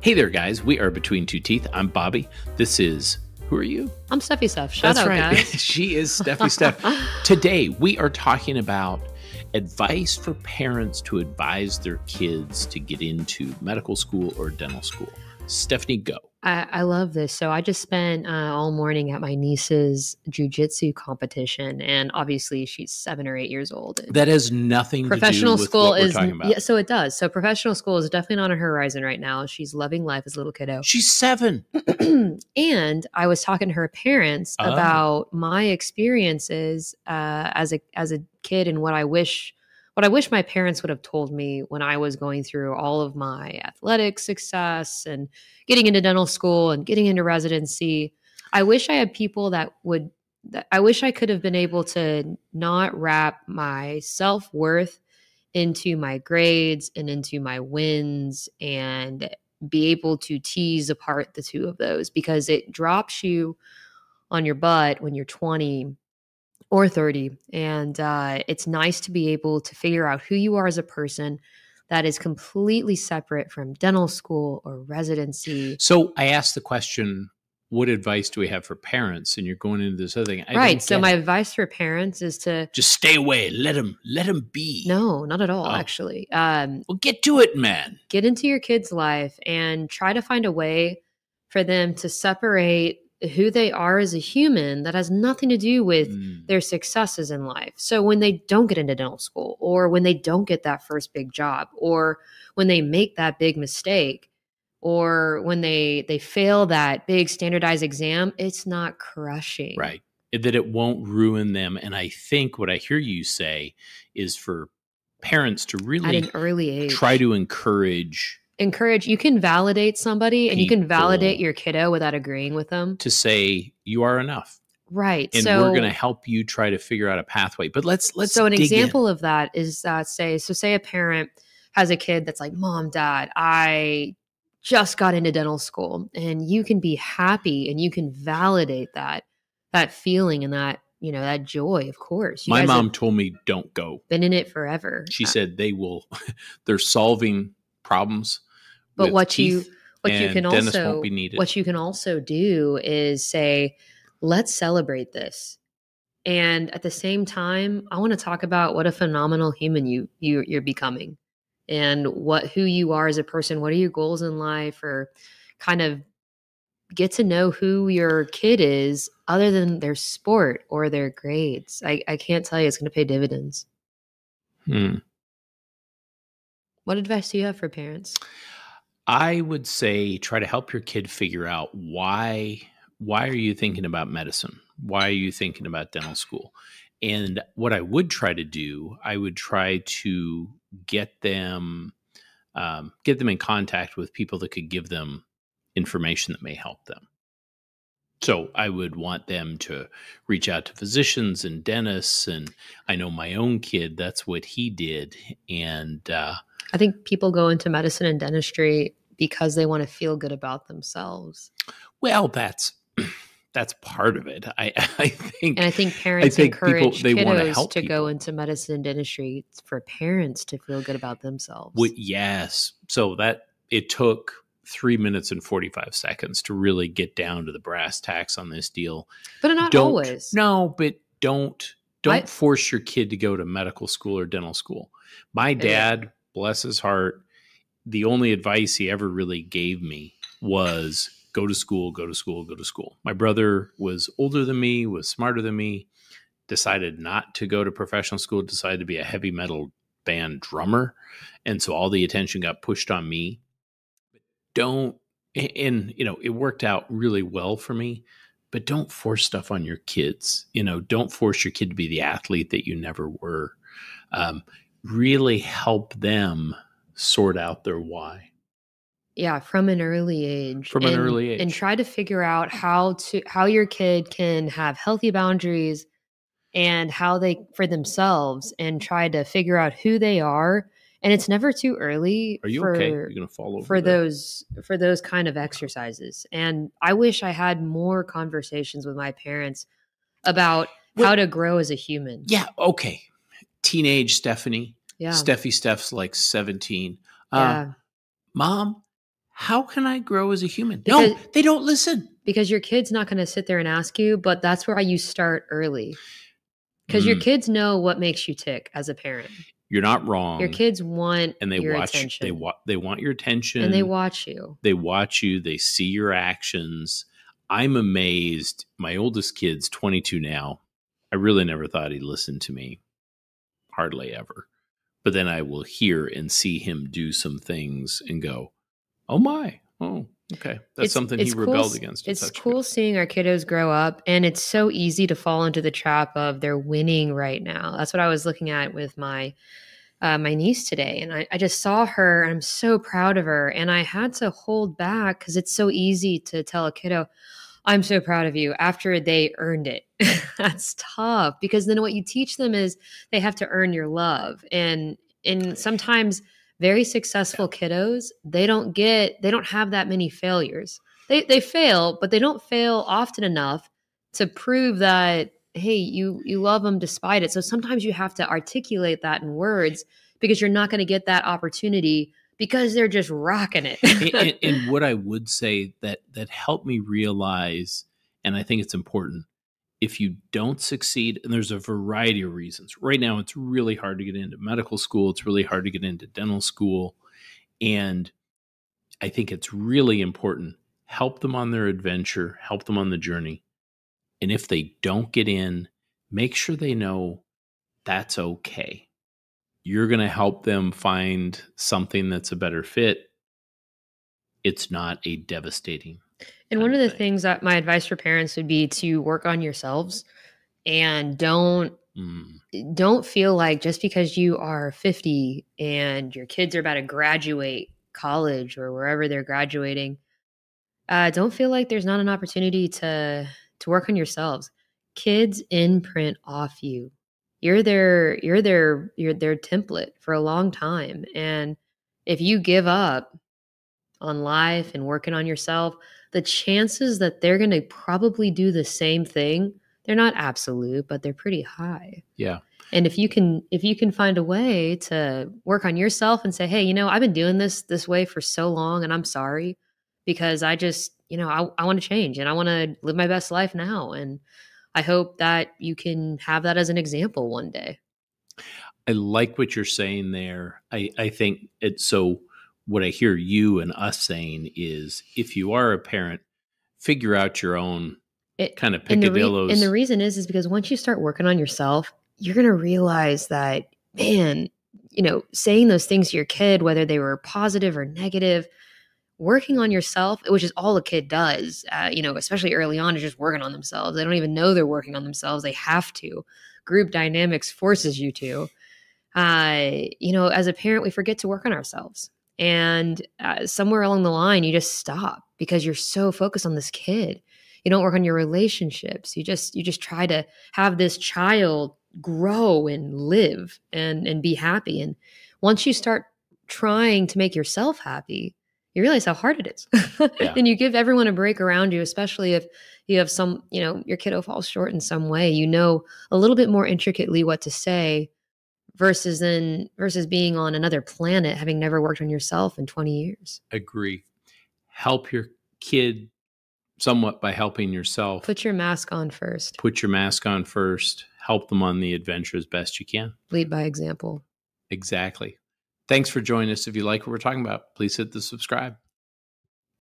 Hey there, guys. We are Between Two Teeth. I'm Bobby. This is... Who are you? I'm Steffi Steph. Shout That's out, right. guys. She is Steffi Steph. Today, we are talking about advice for parents to advise their kids to get into medical school or dental school. Stephanie, go. I love this. So I just spent all morning at my niece's jiu-jitsu competition, and obviously she's 7 or 8 years old. That has nothing to do with what we're talking about. Yeah, so it does. So professional school is definitely not on her horizon right now. She's loving life as a little kiddo. She's 7. And I was talking to her parents about my experiences as a kid and what I wish my parents would have told me when I was going through all of my athletic success and getting into dental school and getting into residency. I wish I had people I wish I could have been able to not wrap my self-worth into my grades and into my wins and be able to tease apart the two of those, because it drops you on your butt when you're 20 or 30. And it's nice to be able to figure out who you are as a person that is completely separate from dental school or residency. So I asked the question, what advice do we have for parents? And you're going into this other thing. Right. So my advice for parents is to just stay away. Let them be. No, not at all, actually. Well, get to it, man. Get into your kid's life and try to find a way for them to separate who they are as a human that has nothing to do with their successes in life. So when they don't get into dental school, or when they don't get that first big job, or when they make that big mistake, or when they fail that big standardized exam, it's not crushing. Right. That it won't ruin them. And I think what I hear you say is for parents to really at an early age try to encourage. You can validate somebody and you can validate your kiddo without agreeing with them. To say you are enough. Right. And we're going to help you try to figure out a pathway. But let's So an example of that is that say a parent has a kid that's like, Mom, Dad, I just got into dental school, and you can be happy and you can validate that feeling and that, you know, that joy, of course. My mom told me don't go. Been in it forever. She said they're solving problems. But what you can also do is say, let's celebrate this. And at the same time, I want to talk about what a phenomenal human you're becoming, and who you are as a person. What are your goals in life? Or kind of get to know who your kid is other than their sport or their grades. I can't tell you, it's going to pay dividends. What advice do you have for parents? I would say try to help your kid figure out why are you thinking about medicine? Why are you thinking about dental school? And what I would try to do, I would try to get them in contact with people that could give them information that may help them. So I would want them to reach out to physicians and dentists. And I know my own kid, that's what he did. And I think people go into medicine and dentistry because they want to feel good about themselves. Well, that's part of it. I think parents encourage kiddos to go into medicine and dentistry for parents to feel good about themselves. Yes. So it took 3 minutes and 45 seconds to really get down to the brass tacks on this deal. But not always. No, but don't force your kid to go to medical school or dental school. My dad, bless his heart, the only advice he ever really gave me was go to school, go to school, go to school. My brother was older than me, was smarter than me, decided not to go to professional school, decided to be a heavy metal band drummer. And so all the attention got pushed on me. It worked out really well for me, but don't force stuff on your kids. Don't force your kid to be the athlete that you never were. Really help them sort out their why. Yeah, from an early age. And try to figure out how your kid can have healthy boundaries and for themselves, and try to figure out who they are. And it's never too early. Are you okay? You're going to fall over for those kind of exercises. And I wish I had more conversations with my parents about how to grow as a human. Yeah. Okay. Teenage Stephanie. Yeah. Steph's like 17. Yeah. Mom, How can I grow as a human? Because, No, they don't listen. Because your kid's not going to sit there and ask you, but that's why you start early. Because your kids know what makes you tick as a parent. You're not wrong. Your kids want your attention. They want your attention. And they watch you. They watch you. They see your actions. I'm amazed. My oldest kid's 22 now. I really never thought he'd listen to me. Hardly ever. But then I will hear and see him do some things and go, oh my, oh, okay. That's something he rebelled against. It's cool seeing our kiddos grow up, and it's so easy to fall into the trap of they're winning right now. That's what I was looking at with my niece today. And I just saw her, and I'm so proud of her. And I had to hold back because it's so easy to tell a kiddo, I'm so proud of you after they earned it. That's tough because then what you teach them is they have to earn your love. And sometimes very successful kiddos, they don't have that many failures. They fail, but they don't fail often enough to prove that, hey, you love them despite it. So sometimes you have to articulate that in words because you're not going to get that opportunity because they're just rocking it. and what I would say that helped me realize, and I think it's important, if you don't succeed, and there's a variety of reasons. Right now, it's really hard to get into medical school. It's really hard to get into dental school. And I think it's really important. Help them on their adventure. Help them on the journey. And if they don't get in, make sure they know that's okay. You're going to help them find something that's a better fit. It's not a devastating. And one of the things that my advice for parents would be to work on yourselves and don't feel like just because you are 50 and your kids are about to graduate college or wherever they're graduating, don't feel like there's not an opportunity to work on yourselves. Kids imprint off you. You're their template for a long time. And if you give up on life and working on yourself, the chances that they're going to probably do the same thing, they're not absolute, but they're pretty high. Yeah. And if you can find a way to work on yourself and say, hey, I've been doing this way for so long and I'm sorry because I just, I want to change and I want to live my best life now. And I hope that you can have that as an example one day. I like what you're saying there. I think it's so what I hear you and us saying is if you are a parent, figure out your own kind of picadillos. And the reason is because once you start working on yourself, you're going to realize that, man, saying those things to your kid, whether they were positive or negative, working on yourself, which is all a kid does, especially early on, is just working on themselves. They don't even know they're working on themselves. They have to. Group dynamics forces you to. As a parent, we forget to work on ourselves. And somewhere along the line, you just stop because you're so focused on this kid. You don't work on your relationships. You just try to have this child grow and live and be happy. And once you start trying to make yourself happy, you realize how hard it is. Yeah. And you give everyone a break around you, especially if you have some, your kiddo falls short in some way, a little bit more intricately what to say versus being on another planet, having never worked on yourself in 20 years. Agree. Help your kid somewhat by helping yourself. Put your mask on first. Help them on the adventure as best you can. Lead by example. Exactly. Thanks for joining us. If you like what we're talking about, please hit the subscribe.